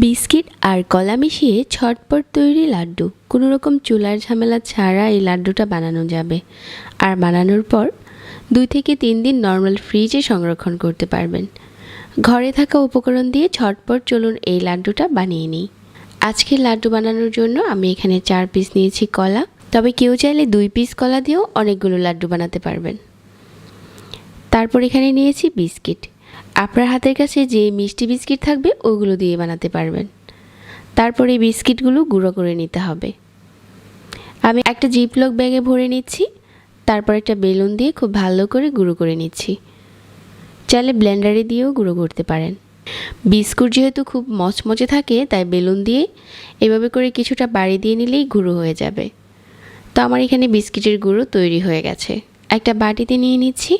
Biscuit আর কলা মিশিয়ে ঝটপট তৈরি লাড্ডু। কোনো রকম চুলার ঝামেলা ছাড়া এই লাড্ডুটা বানানো যাবে। আর বানানোর পর 2 থেকে 3 দিন নর্মাল ফ্রিজে সংরক্ষণ করতে পারবেন। ঘরে থাকা উপকরণ দিয়ে ঝটপট চলুন এই লাড্ডুটা বানিয়ে নিই। আজকের লাড্ডু বানানোর জন্য আমি এখানে 4 পিস নিয়েছি কলা, তবে কেউ চাইলে 2 পিস কলা দিয়েও অনেকগুলো লাড্ডু বানাতে পারবেন। তারপর এখানে নিয়েছি বিস্কিট। আপনার হাতের কাছে যে মিষ্টি বিস্কিট থাকবে ওগুলো দিয়ে বানাতে পারবেন। তারপর এই বিস্কিটগুলো গুঁড়ো করে নিতে হবে। আমি একটা জিপলক ব্যাগে ভরে নিচ্ছি। তারপর একটা বেলুন দিয়ে খুব ভালো করে গুঁড়ো করে নিচ্ছি। চাইলে ব্লেন্ডারে দিয়েও গুঁড়ো করতে পারেন। বিস্কুট যেহেতু খুব মচমচে থাকে, তাই বেলুন দিয়ে এভাবে করে কিছুটা বাড়ি দিয়ে নিলেই গুঁড়ো হয়ে যাবে। তো আমার এখানে বিস্কিটের গুঁড়ো তৈরি হয়ে গেছে। একটা বাটিতে নিয়ে নিচ্ছি।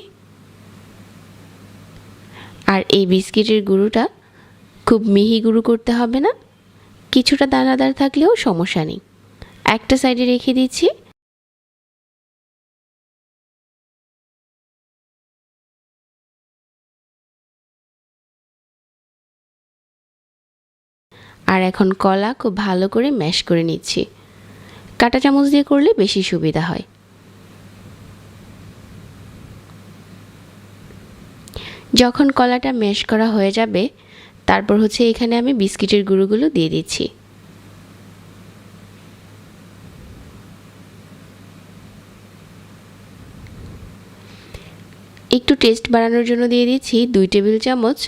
আর এই বিস্কিটের গুঁড়োটা খুব মিহি গুঁড়ো করতে হবে না, কিছুটা দানাদার থাকলেও সমস্যা নেই। একটা সাইডে রেখে দিচ্ছি। আর এখন কলা খুব ভালো করে ম্যাশ করে নিচ্ছি। কাঁটা চামচ দিয়ে করলে বেশি সুবিধা হয়। যখন কলাটা ম্যাশ করা হয়ে যাবে, তারপর এখানে আমি বিস্কিটের গুঁড়োগুলো দিয়ে দিচ্ছি। একটু টেস্ট বাড়ানোর জন্য দিয়ে দিচ্ছি 2 টেবিল চামচ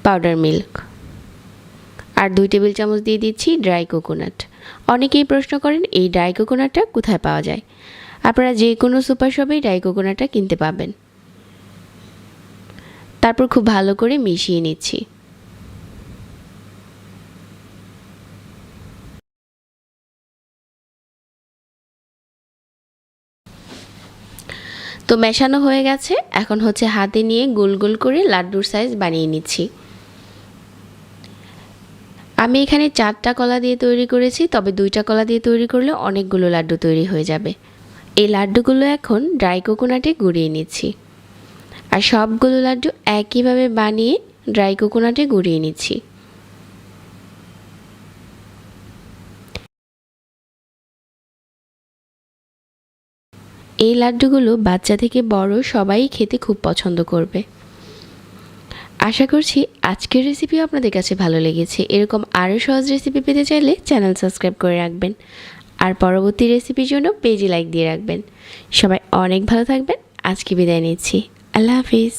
পাউডার মিল্ক, আর 2 টেবিল চামচ দিয়ে দিচ্ছি ড্রাই কোকোনাট। অনেকেই প্রশ্ন করেন এই ড্রাই কোকোনাটটা কোথায় পাওয়া যায়। আপনারা যে কোনো সুপার শপেই ড্রাই কোকোনাটটা কিনতে পাবেন। তারপর খুব ভালো করে মিশিয়ে নিচ্ছি। তো মেশানো হয়ে গেছে। এখন হাতে নিয়ে গোল গোল করে লাড্ডুর সাইজ বানিয়ে নিচ্ছি। আমি এখানে 4টা কলা দিয়ে তৈরি করেছি, তবে 2টা কলা দিয়ে তৈরি করলে অনেকগুলো লাড্ডু তৈরি হয়ে যাবে। এই লাড্ডুগুলো এখন ড্রাই কোকোনাটে গুঁড়িয়ে নিচ্ছি। আর সবগুলো লাড্ডু একইভাবে বানিয়ে ড্রাই কোকোনাটে গুঁড়িয়ে নিচ্ছি। এই লাড্ডুগুলো বাচ্চা থেকে বড় সবাই খেতে খুব পছন্দ করবে। আশা করছি আজকের রেসিপিও আপনাদের কাছে ভালো লেগেছে। এরকম আরও সহজ রেসিপি পেতে চাইলে চ্যানেল সাবস্ক্রাইব করে রাখবেন। আর পরবর্তী রেসিপির জন্য পেজে লাইক দিয়ে রাখবেন। সবাই অনেক ভালো থাকবেন। আজকে বিদায় নিচ্ছি। আল্লাহ হাফিজ।